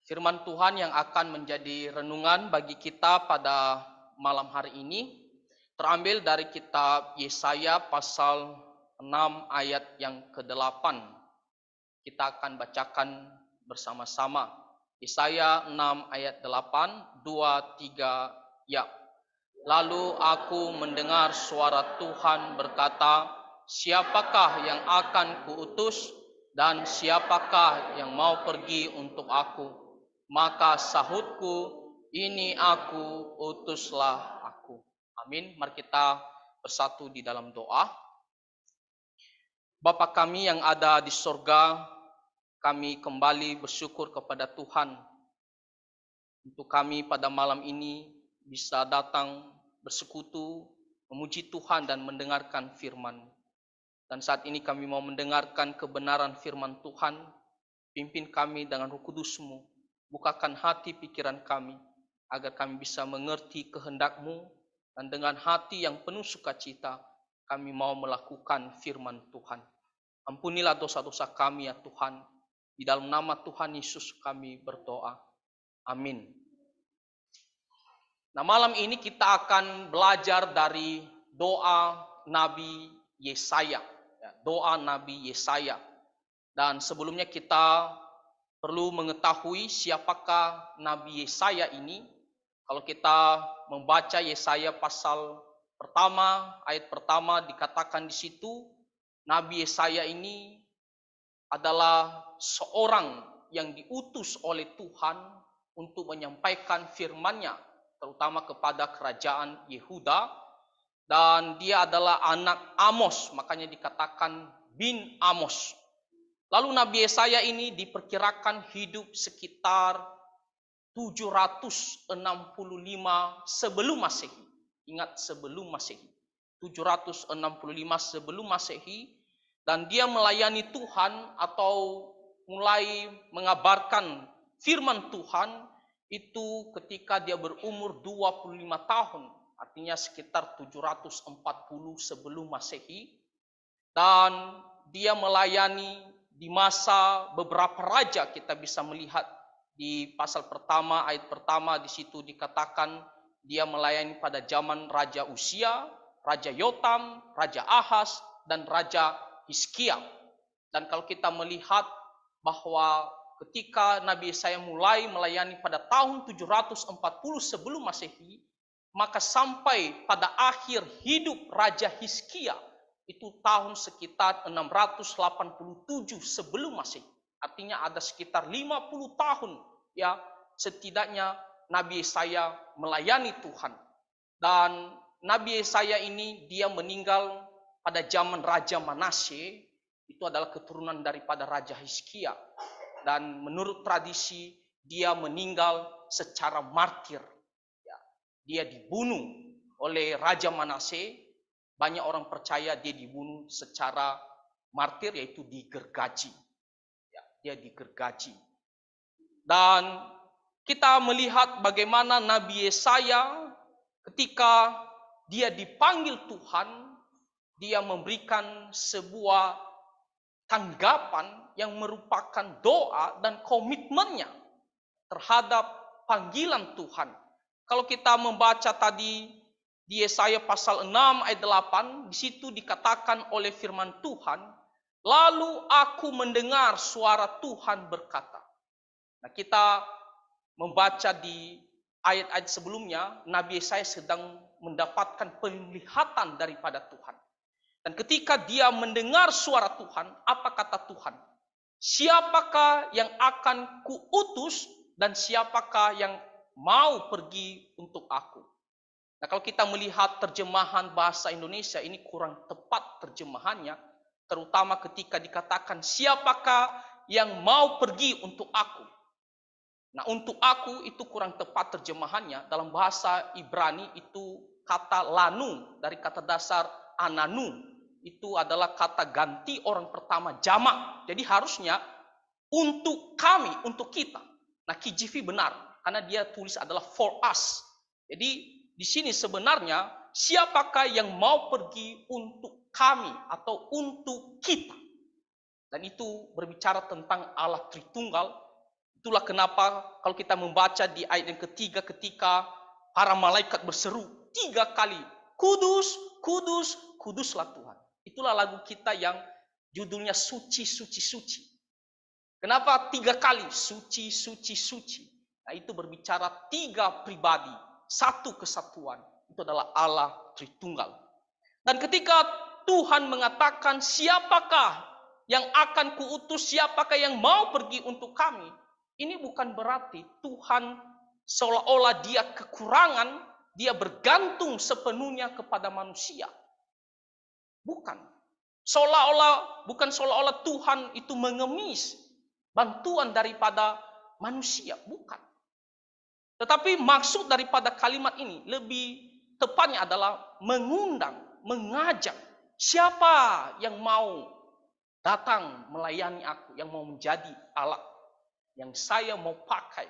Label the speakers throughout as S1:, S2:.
S1: Firman Tuhan yang akan menjadi renungan bagi kita pada malam hari ini terambil dari kitab Yesaya pasal 6 ayat yang ke-8. Kita akan bacakan bersama-sama. Yesaya 6 ayat 8, 2, 3, ya. Lalu aku mendengar suara Tuhan berkata, siapakah yang akan kuutus dan siapakah yang mau pergi untuk aku? Maka sahutku, ini aku, utuslah aku. Amin. Mari kita bersatu di dalam doa. Bapa kami yang ada di sorga, kami kembali bersyukur kepada Tuhan untuk kami pada malam ini bisa datang bersekutu, memuji Tuhan dan mendengarkan firman. Dan saat ini kami mau mendengarkan kebenaran firman Tuhan. Pimpin kami dengan Roh Kudus-Mu. Bukakan hati pikiran kami, agar kami bisa mengerti kehendak-Mu. Dan dengan hati yang penuh sukacita, kami mau melakukan firman Tuhan. Ampunilah dosa-dosa kami ya Tuhan. Di dalam nama Tuhan Yesus kami berdoa. Amin. Nah, malam ini kita akan belajar dari doa Nabi Yesaya. Doa Nabi Yesaya. Dan sebelumnya kita perlu mengetahui siapakah Nabi Yesaya ini. Kalau kita membaca Yesaya pasal pertama, ayat pertama dikatakan di situ, Nabi Yesaya ini adalah seorang yang diutus oleh Tuhan untuk menyampaikan firman-Nya, terutama kepada kerajaan Yehuda, dan dia adalah anak Amos, makanya dikatakan bin Amos. Lalu Nabi Yesaya ini diperkirakan hidup sekitar 765 sebelum Masehi. Ingat, sebelum Masehi. 765 sebelum Masehi. Dan dia melayani Tuhan atau mulai mengabarkan firman Tuhan itu ketika dia berumur 25 tahun. Artinya sekitar 740 sebelum Masehi. Dan dia melayani di masa beberapa raja. Kita bisa melihat di pasal pertama, ayat pertama di situ dikatakan dia melayani pada zaman Raja Uzia, Raja Yotam, Raja Ahaz, dan Raja Hizkia. Dan kalau kita melihat bahwa ketika Nabi Yesaya mulai melayani pada tahun 740 sebelum Masehi, maka sampai pada akhir hidup Raja Hizkia, itu tahun sekitar 687 sebelum Masehi. Artinya ada sekitar 50 tahun ya setidaknya Nabi Yesaya melayani Tuhan. Dan Nabi Yesaya ini dia meninggal pada zaman Raja Manasye, itu adalah keturunan daripada Raja Hizkia. Dan menurut tradisi dia meninggal secara martir. Ya, dia dibunuh oleh Raja Manasye. Banyak orang percaya dia dibunuh secara martir, yaitu digergaji. Ya, dia digergaji. Dan kita melihat bagaimana Nabi Yesaya ketika dia dipanggil Tuhan, dia memberikan sebuah tanggapan yang merupakan doa dan komitmennya terhadap panggilan Tuhan. Kalau kita membaca tadi di Yesaya pasal 6 ayat 8, di situ dikatakan oleh firman Tuhan, lalu aku mendengar suara Tuhan berkata. Nah, kita membaca di ayat-ayat sebelumnya, Nabi Yesaya sedang mendapatkan penglihatan daripada Tuhan. Dan ketika dia mendengar suara Tuhan, apa kata Tuhan? Siapakah yang akan kuutus dan siapakah yang mau pergi untuk aku? Nah, kalau kita melihat terjemahan bahasa Indonesia ini kurang tepat terjemahannya, terutama ketika dikatakan siapakah yang mau pergi untuk aku. Nah, untuk aku itu kurang tepat terjemahannya. Dalam bahasa Ibrani itu kata lanu, dari kata dasar ananu. Itu adalah kata ganti orang pertama jamak. Jadi harusnya untuk kami, untuk kita. Nah, KJV benar, karena dia tulis adalah for us. Jadi di sini sebenarnya siapakah yang mau pergi untuk kami atau untuk kita. Dan itu berbicara tentang Allah Tritunggal. Itulah kenapa kalau kita membaca di ayat yang ketiga ketika para malaikat berseru 3 kali, kudus, kudus, kuduslah Tuhan. Itulah lagu kita yang judulnya suci, suci, suci. Kenapa 3 kali suci, suci, suci? Nah, itu berbicara 3 pribadi, satu kesatuan. Itu adalah Allah Tritunggal. Dan ketika Tuhan mengatakan siapakah yang akan kuutus, siapakah yang mau pergi untuk kami? Ini bukan berarti Tuhan seolah-olah dia kekurangan, dia bergantung sepenuhnya kepada manusia. Bukan. Bukan seolah-olah Tuhan itu mengemis bantuan daripada manusia. Bukan. Tetapi maksud daripada kalimat ini lebih tepatnya adalah mengundang, mengajak siapa yang mau datang melayani aku, yang mau menjadi alat yang saya mau pakai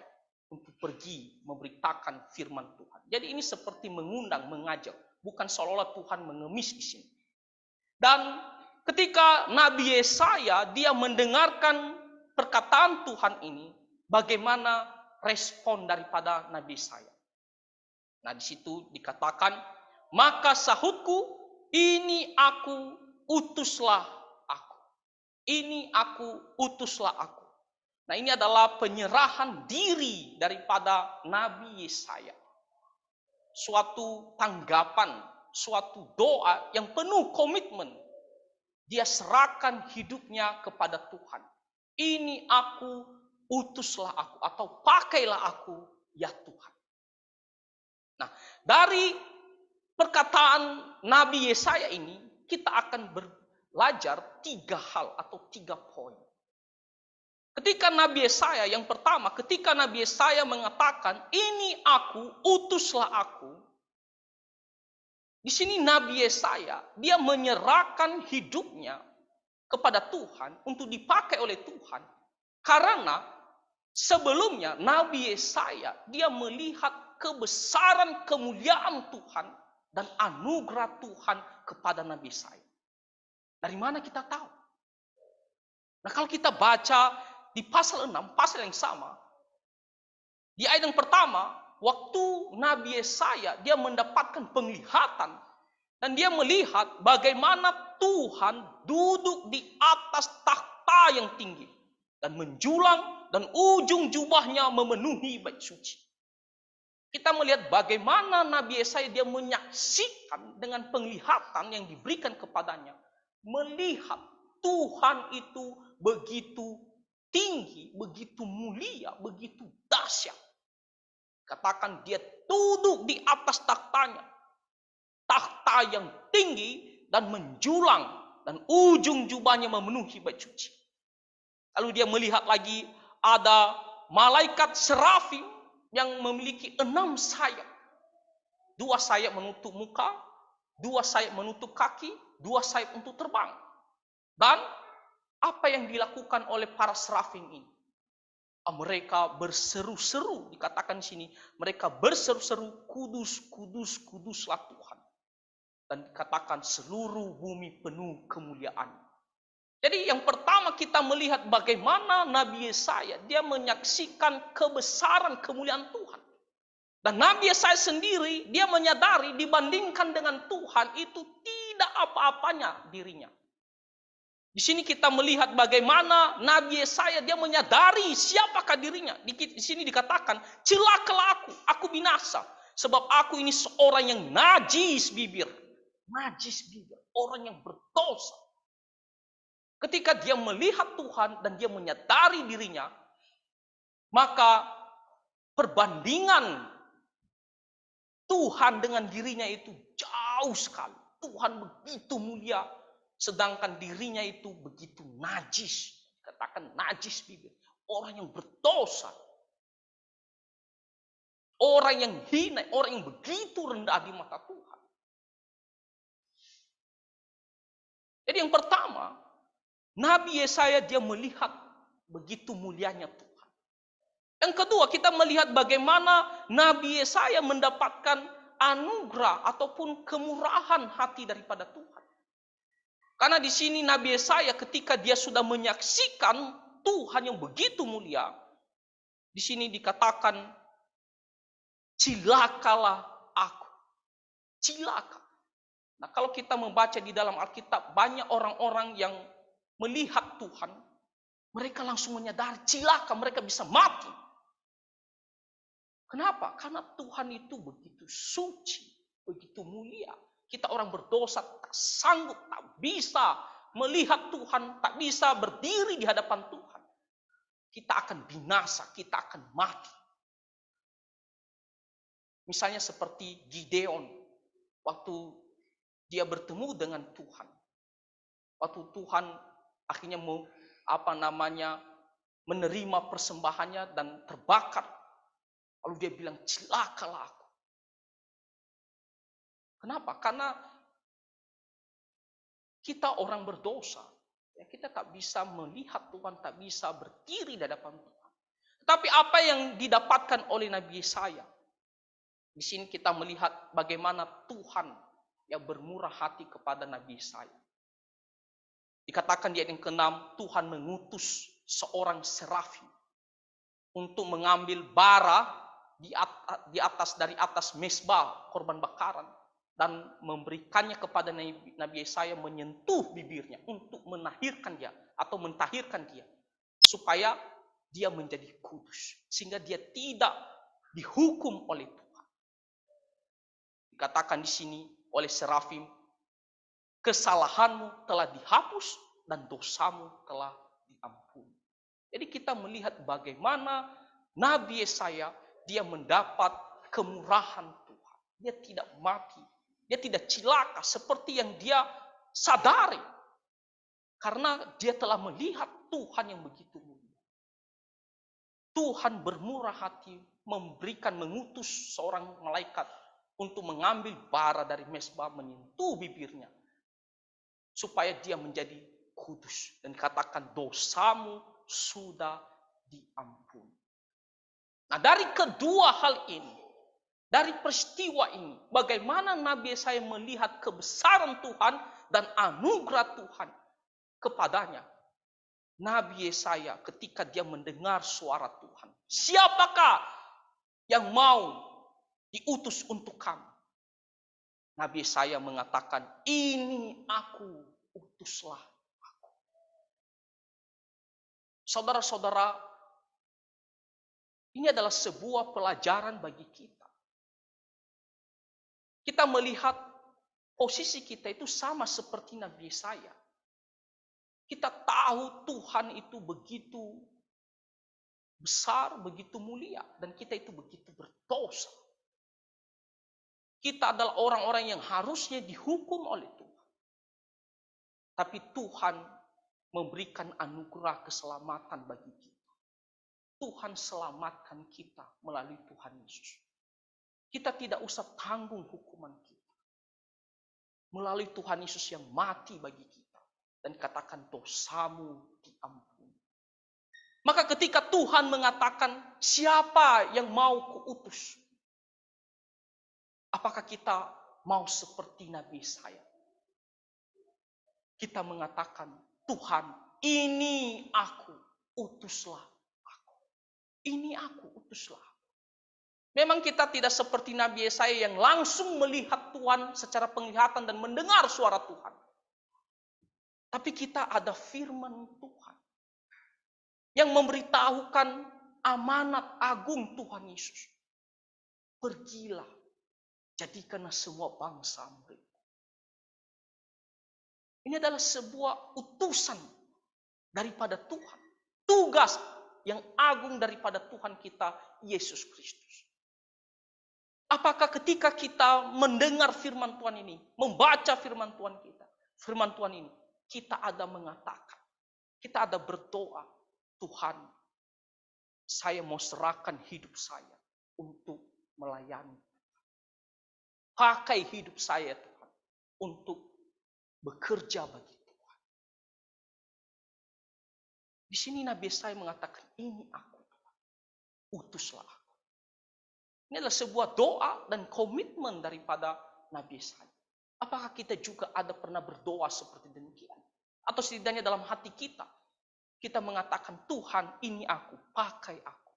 S1: untuk pergi memberitakan firman Tuhan. Jadi ini seperti mengundang, mengajak, bukan seolah-olah Tuhan mengemis di sini. Dan ketika Nabi Yesaya dia mendengarkan perkataan Tuhan ini, bagaimana respon daripada Nabi Yesaya? Nah, di situ dikatakan, maka sahutku, ini aku, utuslah aku. Ini aku, utuslah aku. Nah, ini adalah penyerahan diri daripada Nabi Yesaya. Suatu tanggapan, suatu doa yang penuh komitmen. Dia serahkan hidupnya kepada Tuhan. Ini aku, utuslah aku, atau pakailah aku, ya Tuhan. Nah, dari perkataan Nabi Yesaya ini, kita akan belajar 3 hal atau 3 poin. Ketika Nabi Yesaya, yang pertama, ketika Nabi Yesaya mengatakan, ini aku, utuslah aku. Di sini Nabi Yesaya, dia menyerahkan hidupnya kepada Tuhan untuk dipakai oleh Tuhan. Karena sebelumnya Nabi Yesaya, dia melihat kebesaran kemuliaan Tuhan dan anugerah Tuhan kepada Nabi Yesaya. Dari mana kita tahu? Nah, kalau kita baca di pasal 6, pasal yang sama, di ayat yang pertama, waktu Nabi Yesaya dia mendapatkan penglihatan dan dia melihat bagaimana Tuhan duduk di atas takhta yang tinggi dan menjulang dan ujung jubahnya memenuhi bait suci. Kita melihat bagaimana Nabi Yesaya dia menyaksikan dengan penglihatan yang diberikan kepadanya, melihat Tuhan itu begitu tinggi, begitu mulia, begitu dahsyat. Katakan dia duduk di atas tahtanya. Takhta yang tinggi dan menjulang dan ujung jubahnya memenuhi bait suci. Lalu dia melihat lagi ada malaikat serafim yang memiliki 6 sayap. 2 sayap menutup muka, 2 sayap menutup kaki, 2 sayap untuk terbang. Dan apa yang dilakukan oleh para serafim ini? Mereka berseru-seru, dikatakan di sini, mereka berseru-seru, kudus, kudus, kuduslah Tuhan. Dan dikatakan seluruh bumi penuh kemuliaan. Jadi yang pertama kita melihat bagaimana Nabi Yesaya, dia menyaksikan kebesaran kemuliaan Tuhan. Dan Nabi Yesaya sendiri, dia menyadari dibandingkan dengan Tuhan itu tidak apa-apanya dirinya. Di sini kita melihat bagaimana Nabi Yesaya dia menyadari siapakah dirinya. Di sini dikatakan, celakalah aku binasa. Sebab aku ini seorang yang najis bibir. Najis bibir, orang yang berdosa. Ketika dia melihat Tuhan dan dia menyadari dirinya, maka perbandingan Tuhan dengan dirinya itu jauh sekali. Tuhan begitu mulia, sedangkan dirinya itu begitu najis. Katakan najis bibir. Orang yang berdosa. Orang yang hina. Orang yang begitu rendah di mata Tuhan. Jadi yang pertama, Nabi Yesaya dia melihat begitu mulianya Tuhan. Yang kedua, kita melihat bagaimana Nabi Yesaya mendapatkan anugerah ataupun kemurahan hati daripada Tuhan. Karena di sini Nabi Yesaya ketika dia sudah menyaksikan Tuhan yang begitu mulia, Di sini dikatakan, cilakalah aku. Cilaka. Nah, kalau kita membaca di dalam Alkitab, banyak orang-orang yang melihat Tuhan, mereka langsung menyadari cilaka, mereka bisa mati. Kenapa? Karena Tuhan itu begitu suci, begitu mulia. Kita orang berdosa tak sanggup, tak bisa melihat Tuhan, tak bisa berdiri di hadapan Tuhan. Kita akan binasa, kita akan mati. Misalnya seperti Gideon, waktu dia bertemu dengan Tuhan. Waktu Tuhan akhirnya menerima persembahannya dan terbakar. Lalu dia bilang, cilakalah aku. Kenapa? Karena kita orang berdosa. Ya, kita tak bisa melihat Tuhan, tak bisa berdiri di hadapan Tuhan. Tapi apa yang didapatkan oleh Nabi Yesaya? Di sini kita melihat bagaimana Tuhan yang bermurah hati kepada Nabi Yesaya. Dikatakan di ayat yang ke-6, Tuhan mengutus seorang serafim untuk mengambil bara dari atas mezbah korban bakaran dan memberikannya kepada Nabi Yesaya, menyentuh bibirnya untuk menahirkan dia atau mentahirkan dia supaya dia menjadi kudus sehingga dia tidak dihukum oleh Tuhan. Dikatakan di sini oleh serafim, kesalahanmu telah dihapus dan dosamu telah diampuni. Jadi kita melihat bagaimana Nabi Yesaya dia mendapat kemurahan Tuhan. Dia tidak mati, dia tidak cilaka seperti yang dia sadari. Karena dia telah melihat Tuhan yang begitu mulia. Tuhan bermurah hati mengutus seorang malaikat untuk mengambil bara dari mezbah, menyentuh bibirnya supaya dia menjadi kudus. Dan dikatakan dosamu sudah diampuni. Nah, dari kedua hal ini, dari peristiwa ini, bagaimana Nabi Yesaya melihat kebesaran Tuhan dan anugerah Tuhan kepadanya. Nabi Yesaya ketika dia mendengar suara Tuhan, siapakah yang mau diutus untuk kamu? Nabi Yesaya mengatakan, ini aku, utuslah aku. Saudara-saudara, ini adalah sebuah pelajaran bagi kita. Kita melihat posisi kita itu sama seperti Nabi Yesaya. Kita tahu Tuhan itu begitu besar, begitu mulia, dan kita itu begitu berdosa. Kita adalah orang-orang yang harusnya dihukum oleh Tuhan. Tapi Tuhan memberikan anugerah keselamatan bagi kita. Tuhan selamatkan kita melalui Tuhan Yesus. Kita tidak usah tanggung hukuman kita. Melalui Tuhan Yesus yang mati bagi kita. Dan katakan dosamu diampuni. Maka ketika Tuhan mengatakan siapa yang mau kuutus? Apakah kita mau seperti Nabi Yesaya? Kita mengatakan, Tuhan, ini aku, utuslah aku. Ini aku, utuslah aku. Memang kita tidak seperti Nabi Yesaya yang langsung melihat Tuhan secara penglihatan dan mendengar suara Tuhan. Tapi kita ada firman Tuhan yang memberitahukan amanat agung Tuhan Yesus. Pergilah, jadikanlah semua bangsa murid. Ini adalah sebuah utusan daripada Tuhan. Tugas yang agung daripada Tuhan kita, Yesus Kristus. Apakah ketika kita mendengar firman Tuhan ini, membaca firman Tuhan ini, kita ada mengatakan, kita ada berdoa, Tuhan, saya mau serahkan hidup saya untuk melayani. Pakai hidup saya, Tuhan, untuk bekerja bagi Tuhan. Di sini Nabi Yesaya mengatakan, ini aku, Tuhan. Utuslah aku. Ini adalah sebuah doa dan komitmen daripada Nabi Yesaya. Apakah kita juga ada pernah berdoa seperti demikian? Atau setidaknya dalam hati kita, kita mengatakan, Tuhan, ini aku, pakai aku.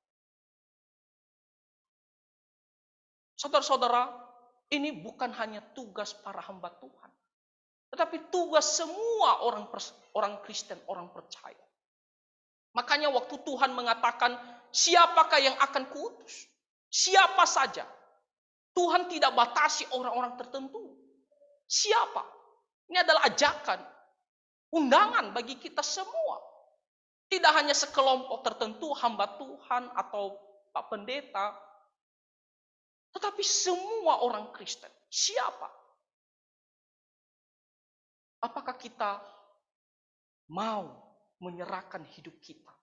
S1: Saudara-saudara, ini bukan hanya tugas para hamba Tuhan, tetapi tugas semua orang Kristen, orang percaya. Makanya waktu Tuhan mengatakan, siapakah yang akan kuutus? Siapa saja. Tuhan tidak batasi orang-orang tertentu. Siapa? Ini adalah ajakan, undangan bagi kita semua. Tidak hanya sekelompok tertentu, hamba Tuhan atau Pak Pendeta, tetapi semua orang Kristen. Siapa? Apakah kita mau menyerahkan hidup kita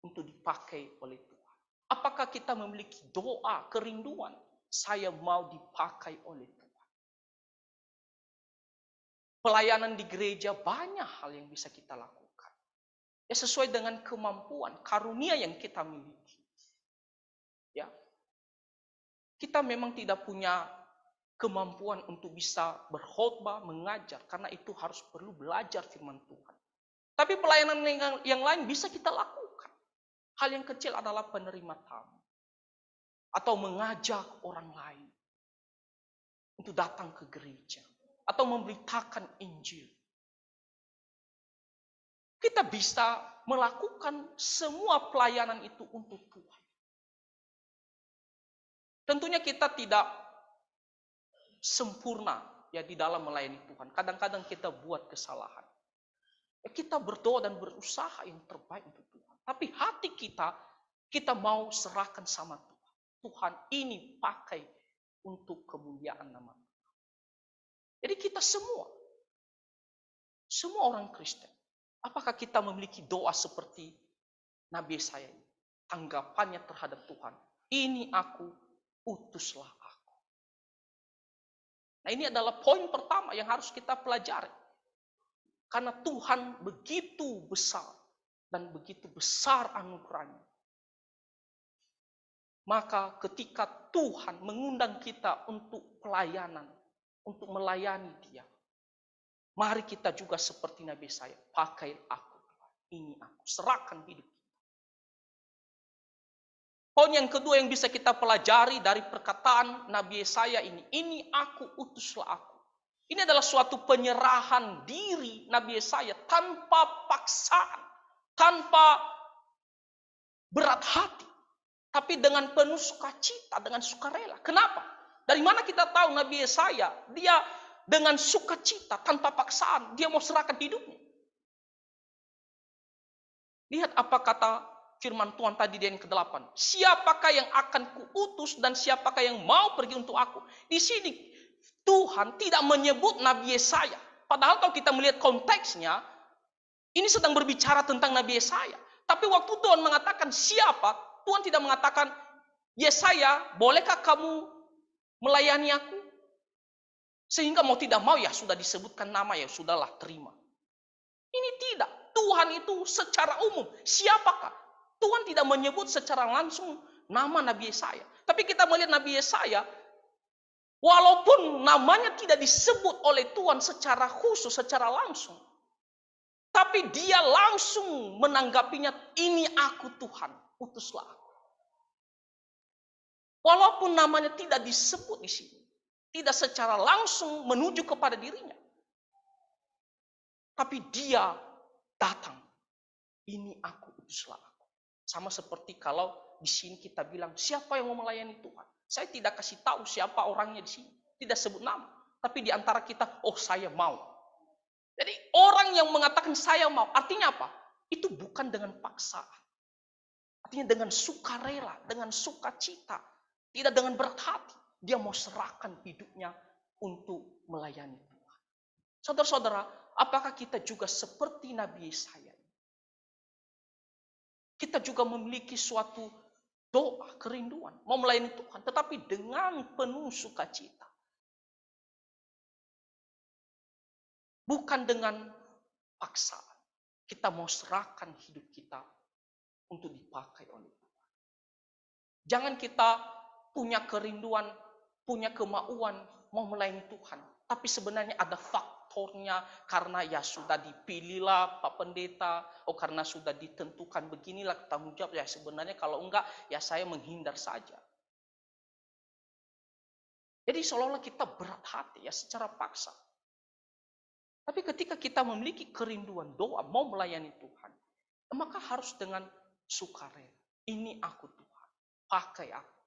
S1: untuk dipakai oleh Tuhan? Apakah kita memiliki doa, kerinduan, saya mau dipakai oleh Tuhan? Pelayanan di gereja banyak hal yang bisa kita lakukan. Ya, sesuai dengan kemampuan, karunia yang kita miliki. Ya. Kita memang tidak punya kemampuan untuk bisa berkhotbah, mengajar, karena itu harus perlu belajar firman Tuhan. Tapi pelayanan yang lain bisa kita lakukan. Hal yang kecil adalah penerima tamu. Atau mengajak orang lain untuk datang ke gereja. Atau memberitakan Injil. Kita bisa melakukan semua pelayanan itu untuk Tuhan. Tentunya kita tidak sempurna ya di dalam melayani Tuhan. Kadang-kadang kita buat kesalahan. Kita berdoa dan berusaha yang terbaik untuk Tuhan. Tapi hati kita mau serahkan sama Tuhan. Tuhan, ini pakai untuk kemuliaan nama Tuhan. Jadi kita semua orang Kristen, apakah kita memiliki doa seperti Nabi Yesaya ini? Tanggapannya terhadap Tuhan, ini aku, utuslah aku. Nah, ini adalah poin pertama yang harus kita pelajari. Karena Tuhan begitu besar dan begitu besar anugerahnya. Maka ketika Tuhan mengundang kita untuk pelayanan, untuk melayani Dia, mari kita juga seperti Nabi Yesaya, pakai aku, ini aku, serahkan hidup. Poin yang kedua yang bisa kita pelajari dari perkataan Nabi Yesaya ini aku, utuslah aku. Ini adalah suatu penyerahan diri Nabi Yesaya tanpa paksaan, tanpa berat hati, tapi dengan penuh sukacita, dengan sukarela. Kenapa? Dari mana kita tahu Nabi Yesaya, dia dengan sukacita, tanpa paksaan, dia mau serahkan hidupnya. Lihat apa kata firman Tuhan tadi di ayat ke-8. Siapakah yang akan kuutus dan siapakah yang mau pergi untuk aku? Di sini Tuhan tidak menyebut Nabi Yesaya. Padahal kalau kita melihat konteksnya, ini sedang berbicara tentang Nabi Yesaya. Tapi waktu Tuhan mengatakan siapa, Tuhan tidak mengatakan, Yesaya, bolehkah kamu melayani aku? Sehingga mau tidak mau ya sudah disebutkan nama, ya sudahlah terima. Ini tidak. Tuhan itu secara umum. Siapakah? Tuhan tidak menyebut secara langsung nama Nabi Yesaya. Tapi kita melihat Nabi Yesaya, walaupun namanya tidak disebut oleh Tuhan secara khusus, secara langsung. Tapi dia langsung menanggapinya, ini aku Tuhan, utuslah aku. Walaupun namanya tidak disebut di sini, tidak secara langsung menuju kepada dirinya. Tapi dia datang, ini aku, utuslah aku. Sama seperti kalau di sini kita bilang, siapa yang mau melayani Tuhan? Saya tidak kasih tahu siapa orangnya di sini. Tidak sebut nama. Tapi di antara kita, oh saya mau. Jadi orang yang mengatakan saya mau, artinya apa? Itu bukan dengan paksaan. Artinya dengan sukarela, dengan sukacita. Tidak dengan berat hati. Dia mau serahkan hidupnya untuk melayani Tuhan. Saudara-saudara, apakah kita juga seperti Nabi Yesaya? Kita juga memiliki suatu doa, kerinduan, mau melayani Tuhan, tetapi dengan penuh sukacita. Bukan dengan paksaan. Kita mau serahkan hidup kita untuk dipakai oleh Tuhan. Jangan kita punya kerinduan, punya kemauan, mau melayani Tuhan. Tapi sebenarnya ada faktornya, karena ya sudah dipilihlah Pak Pendeta, karena sudah ditentukan beginilah tanggung jawab. Ya sebenarnya kalau enggak, ya saya menghindar saja. Jadi seolah-olah kita berat hati ya secara paksa. Tapi ketika kita memiliki kerinduan doa mau melayani Tuhan, maka harus dengan sukarela. Ini aku Tuhan, pakai aku.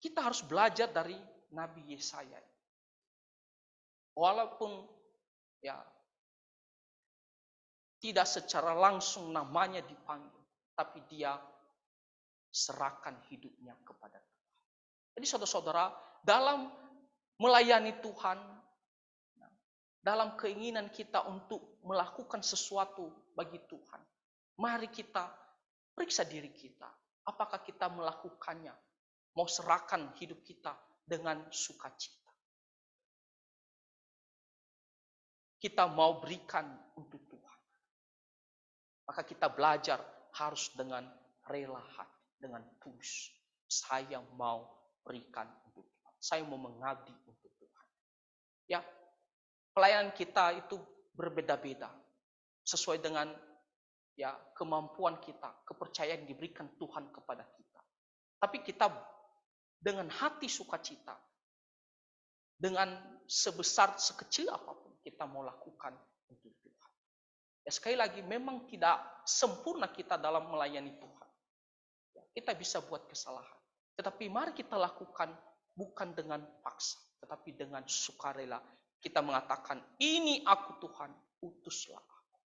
S1: Kita harus belajar dari Nabi Yesaya. Walaupun ya tidak secara langsung namanya dipanggil, tapi dia serahkan hidupnya kepada Tuhan. Jadi saudara-saudara, dalam melayani Tuhan, dalam keinginan kita untuk melakukan sesuatu bagi Tuhan, mari kita periksa diri kita. Apakah kita melakukannya, mau serahkan hidup kita dengan sukacita. Kita mau berikan untuk Tuhan. Maka kita belajar harus dengan rela hati, dengan tulus. Saya mau berikan untuk Tuhan. Saya mau mengabdi untuk Tuhan. Ya, pelayanan kita itu berbeda-beda. Sesuai dengan ya kemampuan kita, kepercayaan yang diberikan Tuhan kepada kita. Tapi kita dengan hati sukacita, dengan sebesar sekecil apapun kita mau lakukan untuk Tuhan. Ya, sekali lagi memang tidak sempurna kita dalam melayani Tuhan. Ya, kita bisa buat kesalahan. Tetapi mari kita lakukan bukan dengan paksa, tetapi dengan sukarela. Kita mengatakan, ini aku Tuhan, utuslah aku.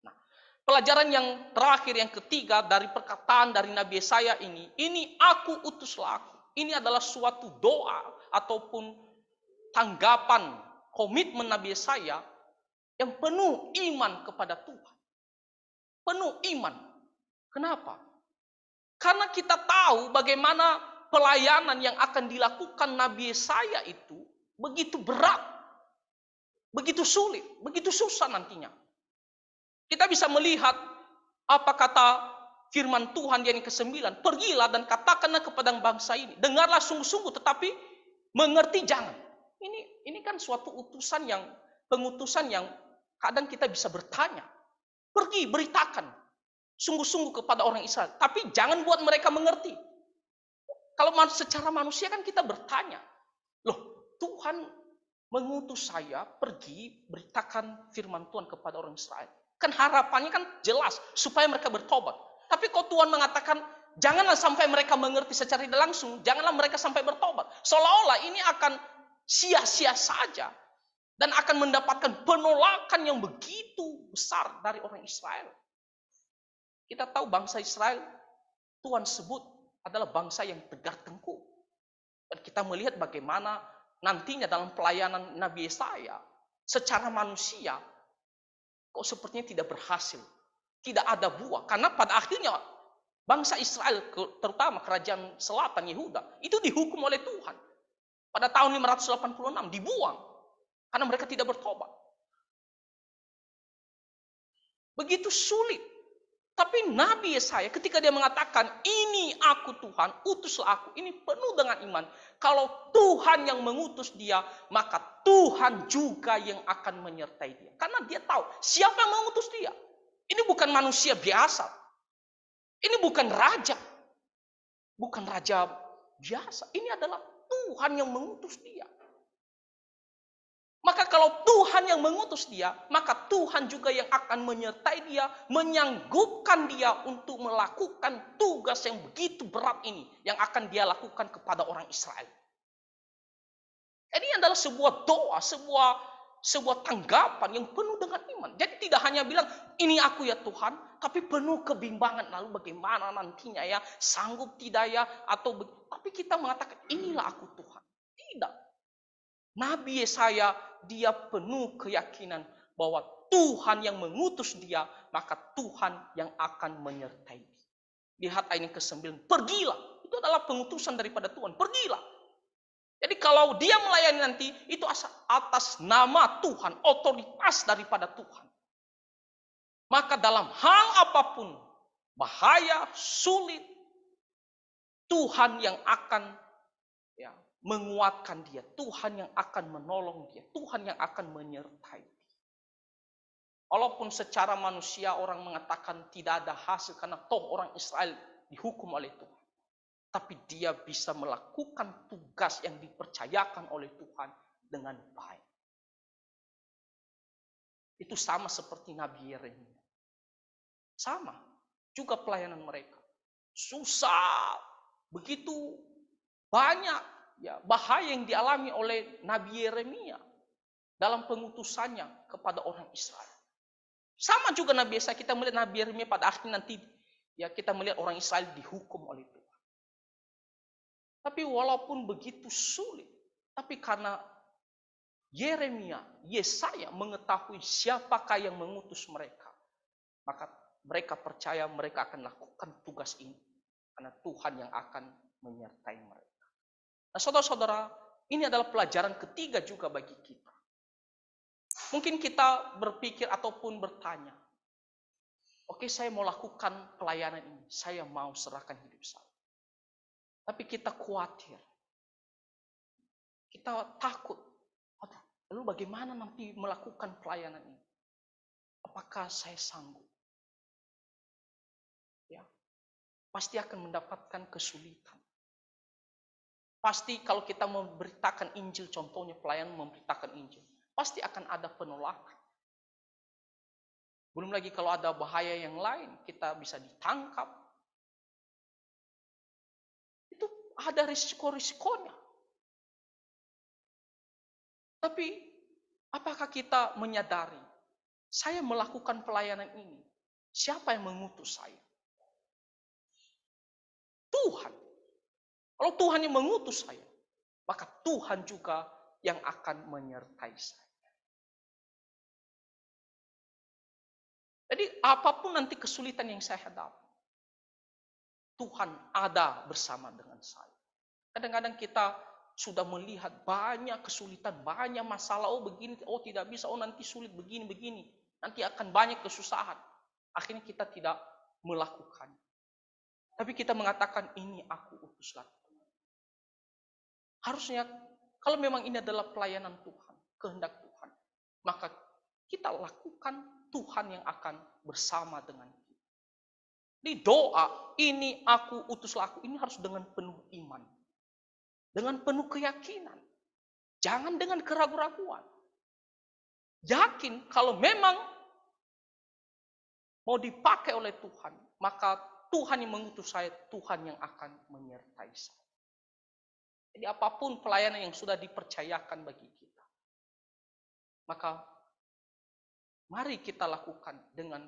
S1: Nah, pelajaran yang terakhir, yang ketiga dari perkataan dari Nabi Yesaya ini aku utuslah aku. Ini adalah suatu doa ataupun tanggapan komitmen Nabi Yesaya yang penuh iman kepada Tuhan. Penuh iman. Kenapa? Karena kita tahu bagaimana pelayanan yang akan dilakukan Nabi Yesaya itu begitu berat, begitu sulit, begitu susah nantinya. Kita bisa melihat apa kata firman Tuhan yang ke-9, pergilah dan katakanlah kepada bangsa ini, dengarlah sungguh-sungguh tetapi mengerti jangan. Ini kan suatu pengutusan yang kadang kita bisa bertanya. Pergi beritakan sungguh-sungguh kepada orang Israel, tapi jangan buat mereka mengerti. Kalau secara manusia kan kita bertanya, loh Tuhan mengutus saya pergi beritakan firman Tuhan kepada orang Israel. Kan harapannya kan jelas supaya mereka bertobat. Tapi kok Tuhan mengatakan janganlah sampai mereka mengerti secara tidak langsung, janganlah mereka sampai bertobat. Seolah-olah ini akan sia-sia saja dan akan mendapatkan penolakan yang begitu besar dari orang Israel. Kita tahu bangsa Israel Tuhan sebut adalah bangsa yang tegar tengkuk. Dan kita melihat bagaimana nantinya dalam pelayanan Nabi Yesaya secara manusia kok sepertinya tidak berhasil, tidak ada buah. Karena pada akhirnya bangsa Israel, terutama kerajaan selatan Yehuda, itu dihukum oleh Tuhan. Pada tahun 586 dibuang karena mereka tidak bertobat. Begitu sulit. Tapi Nabi Yesaya ketika dia mengatakan, ini aku Tuhan, utuslah aku. Ini penuh dengan iman. Kalau Tuhan yang mengutus dia, maka Tuhan juga yang akan menyertai dia. Karena dia tahu siapa yang mengutus dia. Ini bukan manusia biasa. Ini bukan raja. Bukan raja biasa. Ini adalah Tuhan yang mengutus dia. Maka kalau Tuhan yang mengutus dia, maka Tuhan juga yang akan menyertai dia, menyanggupkan dia untuk melakukan tugas yang begitu berat ini, yang akan dia lakukan kepada orang Israel. Ini adalah sebuah doa, sebuah tanggapan yang penuh dengan iman. Jadi tidak hanya bilang, ini aku ya Tuhan, tapi penuh kebimbangan. Lalu bagaimana nantinya ya, sanggup tidak ya, tapi kita mengatakan, inilah aku Tuhan. Tidak. Nabi Yesaya dia penuh keyakinan bahwa Tuhan yang mengutus dia, maka Tuhan yang akan menyertai dia. Lihat ayat ke-9, pergilah. Itu adalah pengutusan daripada Tuhan, pergilah. Jadi kalau dia melayani nanti, itu atas nama Tuhan, otoritas daripada Tuhan. Maka dalam hal apapun, bahaya, sulit, Tuhan yang akan menguatkan dia, Tuhan yang akan menolong dia, Tuhan yang akan menyertai dia. Walaupun secara manusia orang mengatakan tidak ada hasil karena toh orang Israel dihukum oleh Tuhan. Tapi dia bisa melakukan tugas yang dipercayakan oleh Tuhan dengan baik. Itu sama seperti Nabi Yeremia. Sama, juga pelayanan mereka. Susah, begitu banyak ya bahaya yang dialami oleh Nabi Yeremia dalam pengutusannya kepada orang Israel. Sama juga Nabi Yesaya, kita melihat Nabi Yeremia pada akhirnya nanti ya kita melihat orang Israel dihukum oleh Tuhan. Tapi walaupun begitu sulit, tapi karena Yeremia, Yesaya mengetahui siapakah yang mengutus mereka, maka mereka percaya mereka akan lakukan tugas ini karena Tuhan yang akan menyertai mereka. Nah, saudara-saudara, ini adalah pelajaran ketiga juga bagi kita. Mungkin kita berpikir ataupun bertanya, oke, saya mau lakukan pelayanan ini, saya mau serahkan hidup saya. Tapi kita khawatir, kita takut. Lalu bagaimana nanti melakukan pelayanan ini? Apakah saya sanggup? Ya, pasti akan mendapatkan kesulitan. Pasti kalau kita memberitakan Injil, contohnya pelayanan memberitakan Injil, pasti akan ada penolakan. Belum lagi kalau ada bahaya yang lain, kita bisa ditangkap. Itu ada risiko-risikonya. Tapi apakah kita menyadari, saya melakukan pelayanan ini, siapa yang mengutus saya? Tuhan. Kalau Tuhan yang mengutus saya, maka Tuhan juga yang akan menyertai saya. Jadi apapun nanti kesulitan yang saya hadapi, Tuhan ada bersama dengan saya. Kadang-kadang kita sudah melihat banyak kesulitan, banyak masalah, oh begini, oh tidak bisa, oh nanti sulit begini, nanti akan banyak kesusahan. Akhirnya kita tidak melakukan. Tapi kita mengatakan, ini aku utuslah Tuhan. Harusnya, kalau memang ini adalah pelayanan Tuhan, kehendak Tuhan, maka kita lakukan, Tuhan yang akan bersama dengan kita. Di doa, ini aku utuslah aku, ini harus dengan penuh iman. Dengan penuh keyakinan. Jangan dengan keraguan-raguan. Yakin kalau memang mau dipakai oleh Tuhan, maka Tuhan yang mengutus saya, Tuhan yang akan menyertai saya. Jadi apapun pelayanan yang sudah dipercayakan bagi kita, maka mari kita lakukan dengan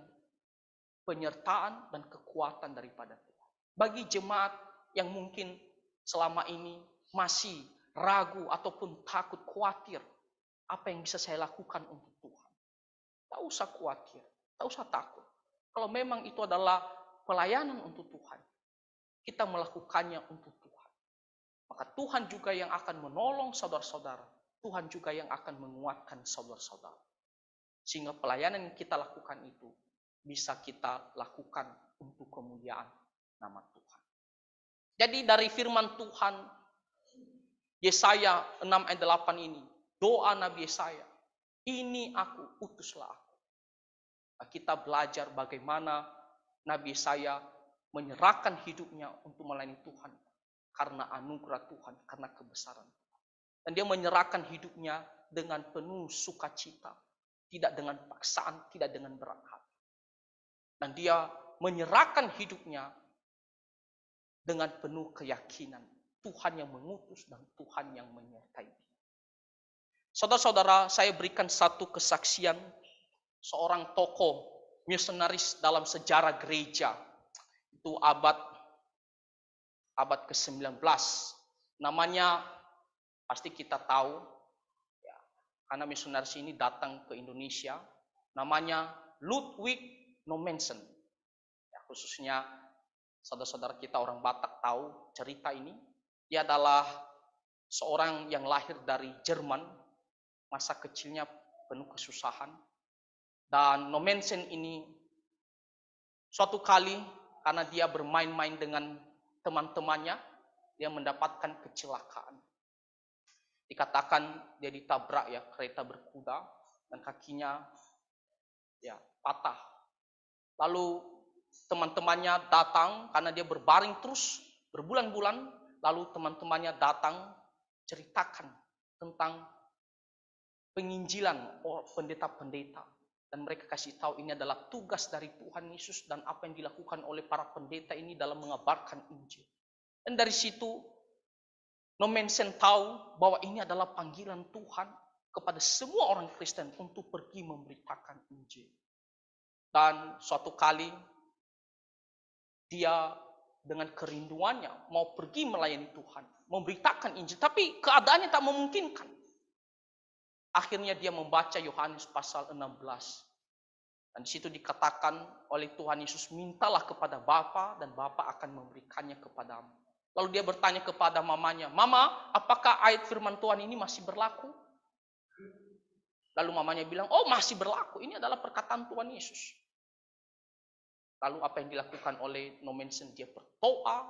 S1: penyertaan dan kekuatan daripada Tuhan. Bagi jemaat yang mungkin selama ini masih ragu ataupun takut, khawatir, apa yang bisa saya lakukan untuk Tuhan? Tak usah khawatir, tak usah takut. Kalau memang itu adalah pelayanan untuk Tuhan, kita melakukannya untuk Tuhan. Maka Tuhan juga yang akan menolong saudara-saudara. Tuhan juga yang akan menguatkan saudara-saudara. Sehingga pelayanan yang kita lakukan itu bisa kita lakukan untuk kemuliaan nama Tuhan. Jadi dari firman Tuhan, Yesaya 6 ayat 8 ini, doa Nabi Yesaya, ini aku, utuslah aku. Kita belajar bagaimana Nabi Yesaya menyerahkan hidupnya untuk melayani Tuhan karena anugerah Tuhan, karena kebesaran Tuhan. Dan dia menyerahkan hidupnya dengan penuh sukacita, tidak dengan paksaan, tidak dengan berat hati. Dan dia menyerahkan hidupnya dengan penuh keyakinan. Tuhan yang mengutus dan Tuhan yang menyertai dia. Saudara-saudara, saya berikan satu kesaksian seorang tokoh misionaris dalam sejarah gereja. Itu abad ke-19. Namanya pasti kita tahu, ya, karena misionaris ini datang ke Indonesia. Namanya Ludwig Nommensen. Ya, khususnya saudara-saudara kita orang Batak tahu cerita ini. Dia adalah seorang yang lahir dari Jerman, masa kecilnya penuh kesusahan. Dan Nommensen ini suatu kali karena dia bermain-main dengan teman-temannya, dia mendapatkan kecelakaan. Dikatakan dia ditabrak ya kereta berkuda dan kakinya ya patah. Lalu teman-temannya datang karena dia berbaring terus berbulan-bulan. Lalu teman-temannya datang ceritakan tentang penginjilan pendeta-pendeta. Dan mereka kasih tahu ini adalah tugas dari Tuhan Yesus dan apa yang dilakukan oleh para pendeta ini dalam mengabarkan Injil. Dan dari situ Nommensen tahu bahwa ini adalah panggilan Tuhan kepada semua orang Kristen untuk pergi memberitakan Injil. Dan suatu kali dia dengan kerinduannya mau pergi melayani Tuhan, memberitakan Injil, tapi keadaannya tak memungkinkan. Akhirnya dia membaca Yohanes pasal 16. Dan di situ dikatakan oleh Tuhan Yesus, mintalah kepada Bapa dan Bapa akan memberikannya kepadamu. Lalu dia bertanya kepada mamanya, "Mama, apakah ayat firman Tuhan ini masih berlaku?" Lalu mamanya bilang, "Oh, masih berlaku. Ini adalah perkataan Tuhan Yesus." Lalu apa yang dilakukan oleh Nommensen? Dia berdoa,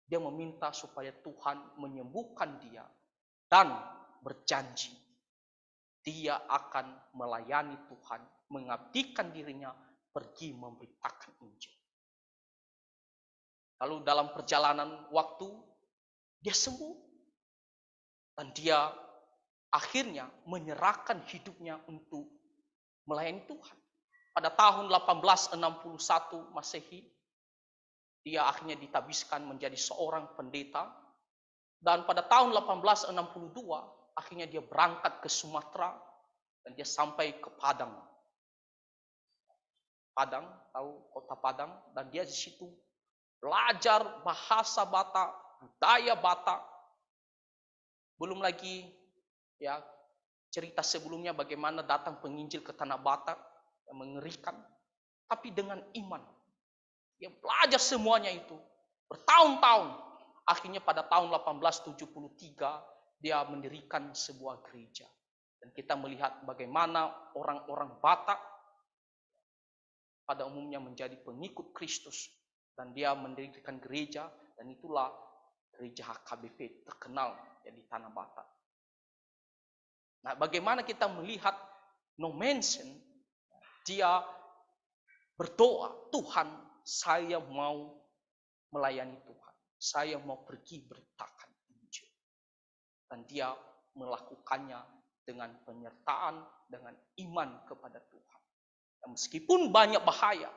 S1: dia meminta supaya Tuhan menyembuhkan dia dan berjanji dia akan melayani Tuhan, mengabdikan dirinya, pergi memberitakan Injil. Lalu dalam perjalanan waktu dia sembuh dan dia akhirnya menyerahkan hidupnya untuk melayani Tuhan. Pada tahun 1861 Masehi, dia akhirnya ditabiskan menjadi seorang pendeta. Dan pada tahun 1862, akhirnya dia berangkat ke Sumatera dan dia sampai ke Padang. Padang, tahu kota Padang? Dan dia di situ belajar bahasa Batak, budaya Batak. Belum lagi ya cerita sebelumnya bagaimana datang penginjil ke tanah Batak yang mengerikan, tapi dengan iman. Dia belajar semuanya itu bertahun-tahun. Akhirnya pada tahun 1873 dia mendirikan sebuah gereja. Dan kita melihat bagaimana orang-orang Batak pada umumnya menjadi pengikut Kristus. Dan dia mendirikan gereja, dan itulah gereja HKBP terkenal di tanah Batak. Nah, bagaimana kita melihat Nommensen, dia berdoa, "Tuhan, saya mau melayani Tuhan. Saya mau pergi beritakan Injil." Dan dia melakukannya dengan penyertaan, dengan iman kepada Tuhan. Dan meskipun banyak bahaya,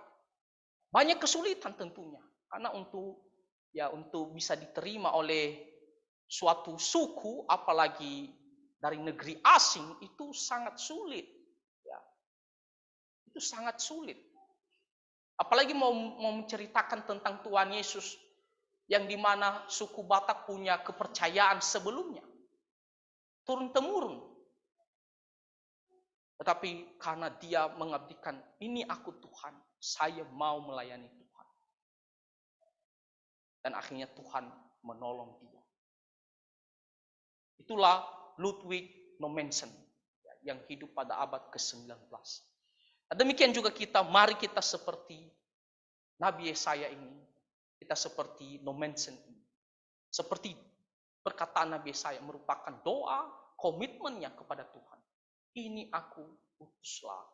S1: banyak kesulitan tentunya. Karena untuk bisa diterima oleh suatu suku, apalagi dari negeri asing, itu sangat sulit. Ya, itu sangat sulit. Apalagi mau menceritakan tentang Tuhan Yesus yang dimana suku Batak punya kepercayaan sebelumnya, turun-temurun. Tetapi karena dia mengabdikan, "Ini aku Tuhan, saya mau melayani Tuhan." Dan akhirnya Tuhan menolong dia. Itulah Ludwig Nommensen yang hidup pada abad ke-19. Demikian juga kita, mari kita seperti Nabi Yesaya ini, kita seperti Nommensen ini. Seperti perkataan Nabi Yesaya merupakan doa, komitmennya kepada Tuhan. "Ini aku, utuslah."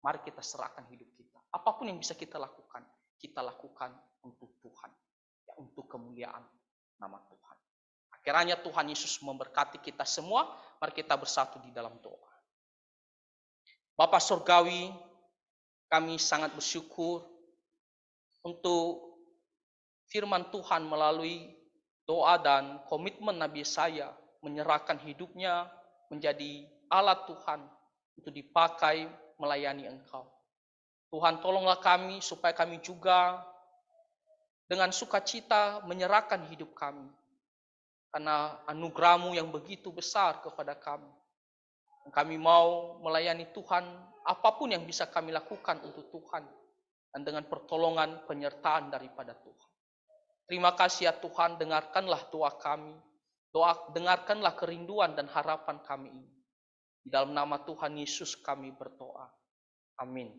S1: Mari kita serahkan hidup kita. Apapun yang bisa kita lakukan untuk Tuhan. Ya, untuk kemuliaan nama Tuhan. Kiranya Tuhan Yesus memberkati kita semua. Mari kita bersatu di dalam doa. Bapa Surgawi, kami sangat bersyukur untuk firman Tuhan melalui doa dan komitmen Nabi Yesaya menyerahkan hidupnya menjadi alat Tuhan untuk dipakai melayani Engkau. Tuhan, tolonglah kami supaya kami juga dengan sukacita menyerahkan hidup kami. Karena anugerah-Mu yang begitu besar kepada kami. Kami mau melayani Tuhan, apapun yang bisa kami lakukan untuk Tuhan. Dan dengan pertolongan penyertaan daripada Tuhan. Terima kasih ya Tuhan, dengarkanlah doa kami. Dengarkanlah kerinduan dan harapan kami ini. Di dalam nama Tuhan Yesus kami berdoa. Amin.